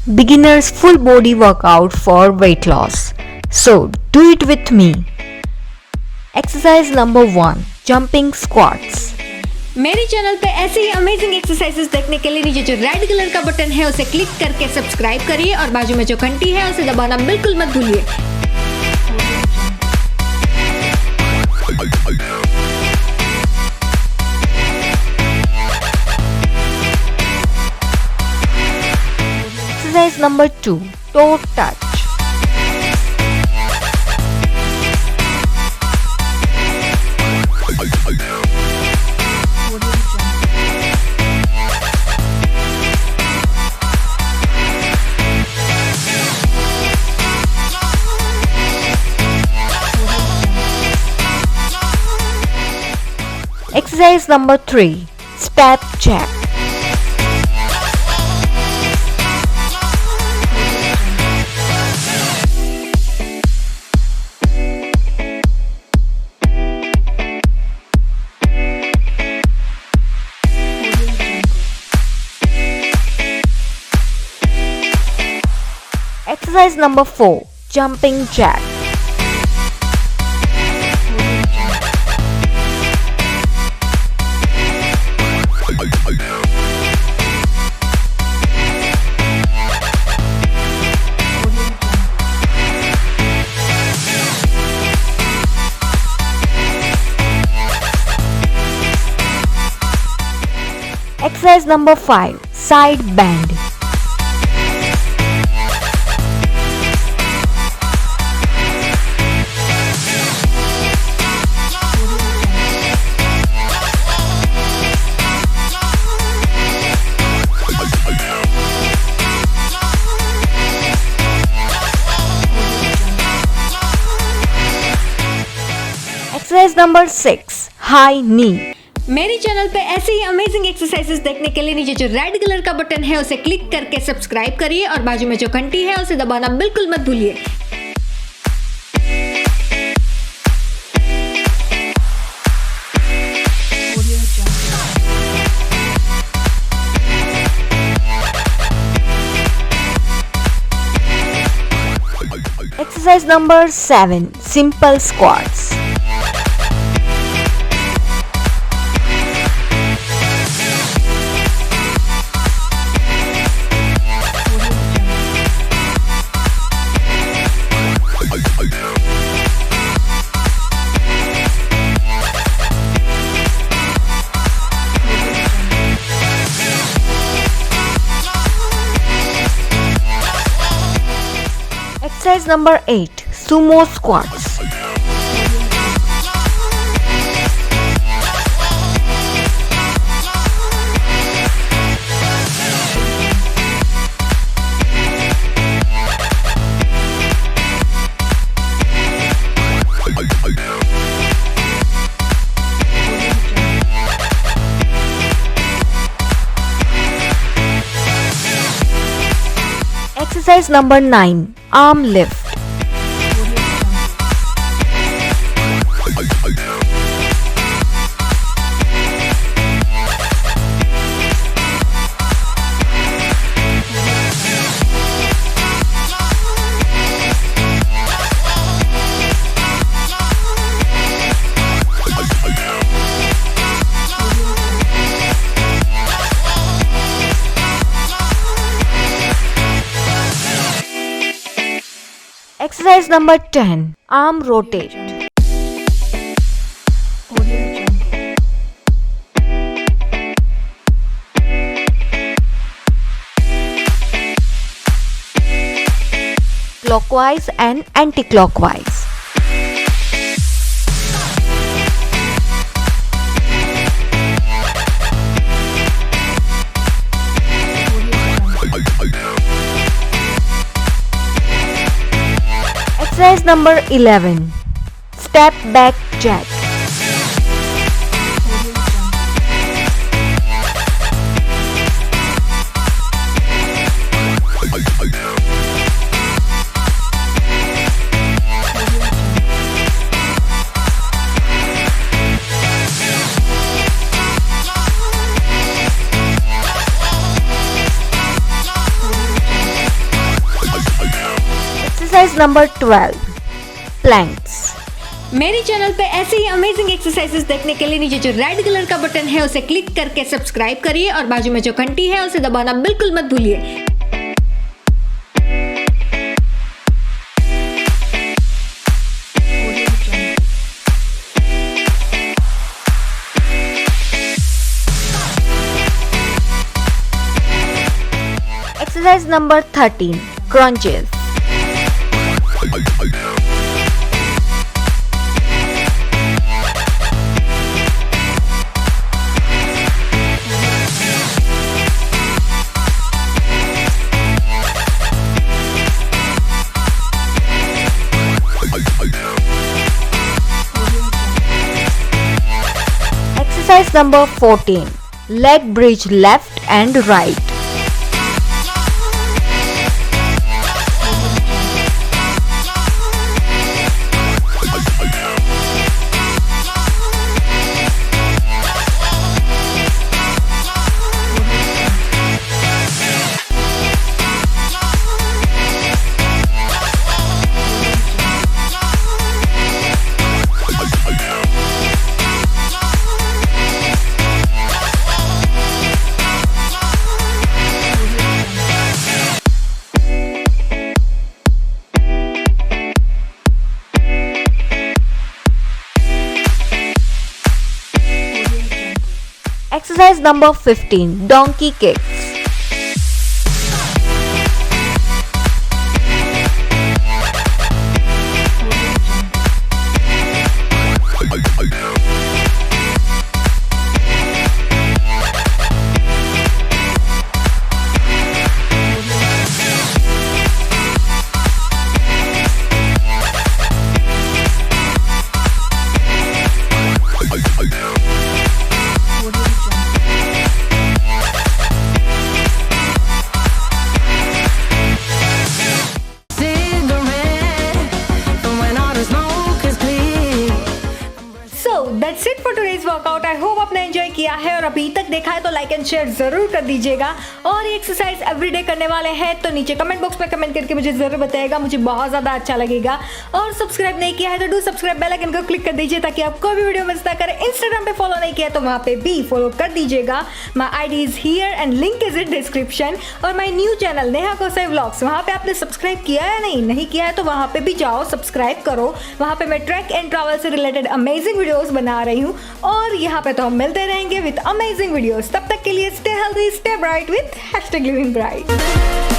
beginner's full body workout for weight loss. So do it with me. Exercise number 1, jumping squats. मेरे channel पे ऐसे ही amazing exercises देखने के लिए नीचे जो रेड कलर का बटन है उसे क्लिक करके सब्सक्राइब करिए और बाजू में जो घंटी है उसे दबाना बिल्कुल मत भूलिए। Exercise number 2, toe touch. Exercise number 3, step jack. Exercise number 4, jumping jack. Exercise number 5, side bend. Exercise number 6, high knee. मेरे चैनल पे ऐसे ही अमेजिंग एक्सरसाइजेस देखने के लिए नीचे जो रेड कलर का बटन है उसे क्लिक करके सब्सक्राइब करिए और बाजू में जो घंटी है उसे दबाना बिल्कुल मत भूलिए। Exercise number 7, simple squats. Exercise number 8, sumo squats. Exercise number 9, arm lift. Exercise number 10, arm rotate. Clockwise and anti-clockwise. Exercise number 11, step back jack. Exercise number 12. Planks. मेरे चैनल पे ऐसे ही अमेजिंग एक्सरसाइजेस देखने के लिए नीचे जो रेड कलर का button है उसे क्लिक करके सब्सक्राइब करिए और बाजू में जो घंटी है उसे दबाना बिल्कुल मत भूलिए। Exercise number 13. Crunches. Exercise number 14. Leg bridge left and right. Exercise number 15. Donkey kicks. That's it for today's workout. I hope आपने एंजॉय किया है और अभी तक देखा है तो लाइक एंड शेयर जरूर कर दीजिएगा। और ये एक्सरसाइज एवरीडे करने वाले हैं तो नीचे कमेंट बॉक्स में कमेंट करके मुझे जरूर बताइएगा, मुझे बहुत ज़्यादा अच्छा लगेगा। और सब्सक्राइब नहीं किया है तो डू सब्सक्राइब, बेल आइकन को क्लिक कर दीजिए ताकि आपको भी वीडियो मिस ना करे। इंस्टाग्राम पे फॉलो नहीं किया तो वहाँ पे भी फॉलो कर दीजिएगा। माई ID is here and link is in description। और my new channel Neha Kosai vlogs, वहाँ पे आपने सब्सक्राइब किया है या नहीं किया है तो वहाँ पे भी जाओ, सब्सक्राइब करो। वहाँ पे मैं ट्रैक एंड ट्रैवल से रिलेटेड अमेजिंग वीडियोस बना रही हूँ और यहाँ पे तो हम मिलते रहेंगे विद अमेजिंग वीडियोस। तब तक के लिए stay healthy, stay bright with #livingbright।